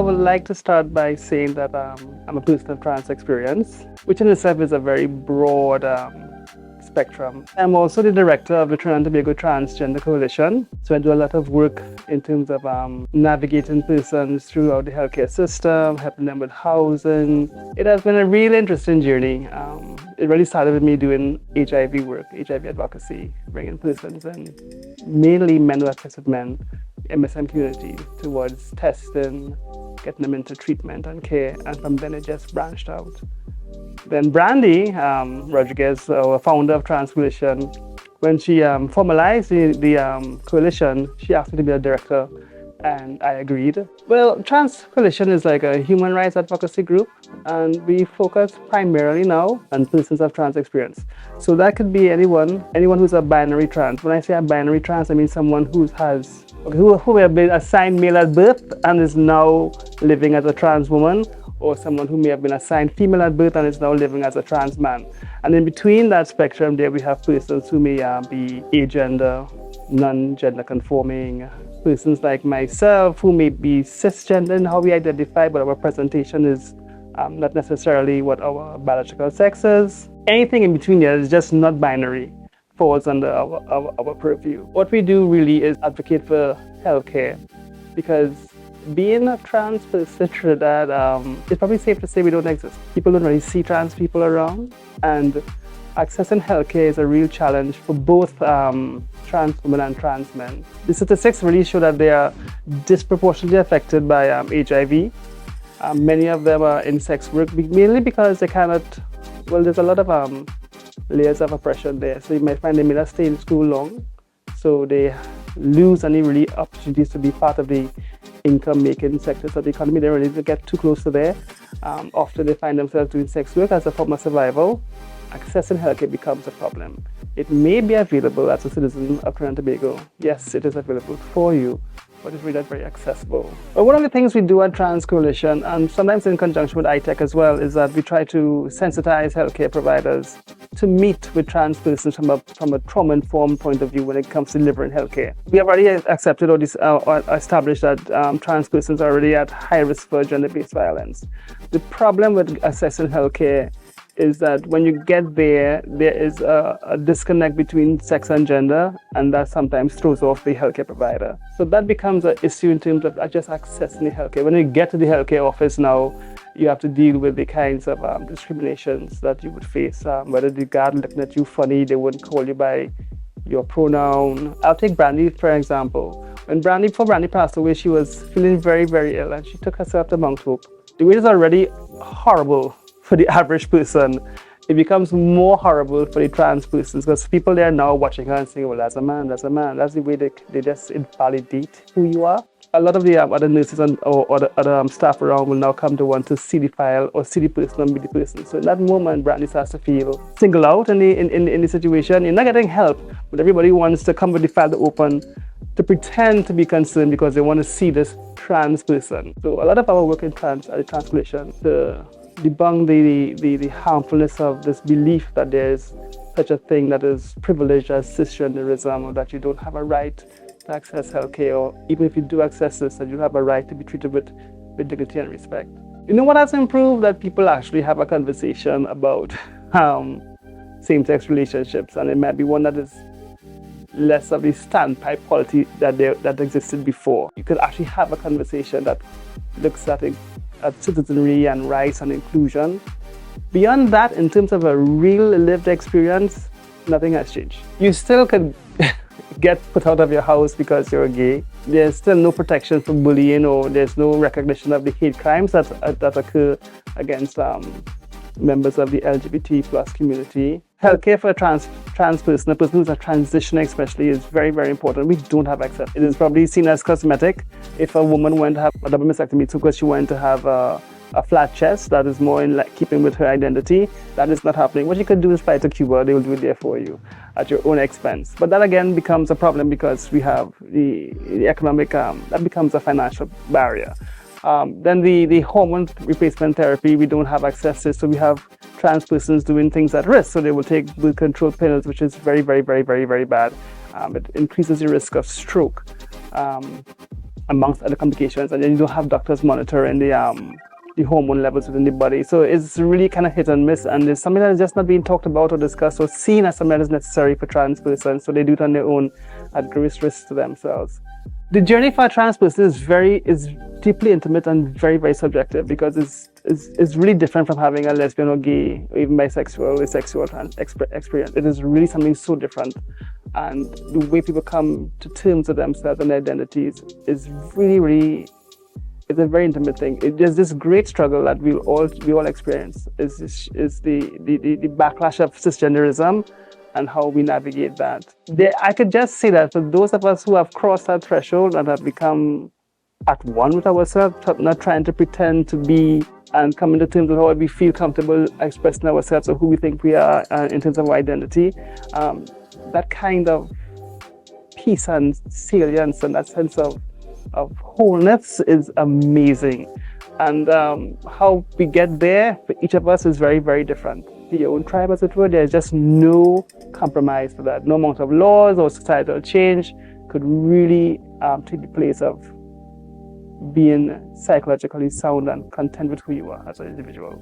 would like to start by saying that I'm a person of trans experience, which in itself is a very broad spectrum. I'm also the director of the Trinidad and Tobago Transgender Coalition. So I do a lot of work in terms of navigating persons throughout the healthcare system, helping them with housing. It has been a really interesting journey. It really started with me doing HIV work, HIV advocacy, bringing persons and mainly men who have sex with men, MSM community, towards testing, getting them into treatment and care, and from then it just branched out. Then Brandy Rodriguez, our founder of Trans Coalition, when she formalized the coalition, she asked me to be a director, and I agreed. Well, Trans Coalition is like a human rights advocacy group, and we focus primarily now on persons of trans experience. So that could be anyone who's a binary trans. When I say a binary trans, I mean someone who have been assigned male at birth and is now living as a trans woman, or someone who may have been assigned female at birth and is now living as a trans man. And in between that spectrum there we have persons who may be agender, non-gender conforming, persons like myself who may be cisgender in how we identify, but our presentation is not necessarily what our biological sex is. Anything in between there is just not binary, falls under our purview. What we do really is advocate for healthcare, because being a trans person in Trinidad, it's probably safe to say we don't exist. People don't really see trans people around, and accessing healthcare is a real challenge for both trans women and trans men. The statistics really show that they are disproportionately affected by HIV. Many of them are in sex work, mainly because they cannot, well, there's a lot of layers of oppression there. So you might find they may not stay in school long, so they lose any really opportunities to be part of the income-making sectors of the economy. They don't really get too close to there. Often they find themselves doing sex work as a form of survival. Accessing healthcare becomes a problem. It may be available as a citizen of Trinidad and Tobago. Yes, it is available for you, but it's really not very accessible. But one of the things we do at Trans Coalition, and sometimes in conjunction with ITEC as well, is that we try to sensitize healthcare providers to meet with trans persons from a trauma-informed point of view when it comes to delivering healthcare. We have already accepted or established that trans persons are already at high risk for gender-based violence. The problem with accessing healthcare is that when you get there is a disconnect between sex and gender, and that sometimes throws off the healthcare provider. So that becomes an issue in terms of just accessing the healthcare. When you get to the healthcare office now, you have to deal with the kinds of discriminations that you would face, whether the guard looking at you funny, they wouldn't call you by your pronoun. I'll take Brandy for example. Before Brandy passed away, she was feeling very, very ill, and she took herself to Mount Hope. The wait is already horrible for the average person. It becomes more horrible for the trans persons, because people there are now watching her and saying, well, that's a man. That's the way they just invalidate who you are. A lot of the other nurses or other staff around will now come to want to see the file or see the person and be the person. So in that moment, Brandy starts to feel singled out in the situation. You're not getting help, but everybody wants to come with the file to open, to pretend to be concerned because they want to see this trans person. So a lot of our work at the Trans Coalition to debunk the harmfulness of this belief that there's such a thing that is privileged as cisgenderism, or that you don't have a right to access healthcare, or even if you do access this, that you have a right to be treated with dignity and respect. You know what has improved? That people actually have a conversation about same-sex relationships, and it might be one that is less of the standpipe quality that existed before. You could actually have a conversation that looks at citizenry and rights and inclusion. Beyond that, in terms of a real lived experience, nothing has changed. You still could get put out of your house because you're gay. There's still no protection from bullying, or there's no recognition of the hate crimes that occur against members of the LGBT plus community. Healthcare for a trans person, a person who's a transitioner especially, is very, very important. We don't have access. It is probably seen as cosmetic. If a woman went to have a double mastectomy because she wanted to have a flat chest, that is more in keeping with her identity. That is not happening. What you could do is fly to Cuba. They will do it there for you at your own expense. But that again becomes a problem because we have the economic, that becomes a financial barrier. Then the hormone replacement therapy, we don't have access to, so we have trans persons doing things at risk. So they will take birth control pills, which is very, very, very, very, very bad. It increases the risk of stroke. amongst other complications, and then you don't have doctors monitoring the hormone levels within the body. So it's really kind of hit and miss, and it's something that is just not being talked about or discussed or seen as something that is necessary for trans persons. So they do it on their own at great risk to themselves. The journey for a trans person is deeply intimate and very, very subjective, because it's really different from having a lesbian or gay or even bisexual or sexual experience. It is really something so different, and the way people come to terms with themselves and their identities is really, really, it's a very intimate thing. There's this great struggle that we all experience is the backlash of cisgenderism and how we navigate that. I could just say that for those of us who have crossed that threshold and have become at one with ourselves, not trying to pretend to be and come into terms with how we feel comfortable expressing ourselves or who we think we are in terms of our identity, that kind of peace and salience and that sense of wholeness is amazing. And how we get there for each of us is very, very different. Your own tribe, as it were, there's just no compromise for that. No amount of laws or societal change could really take the place of being psychologically sound and content with who you are as an individual.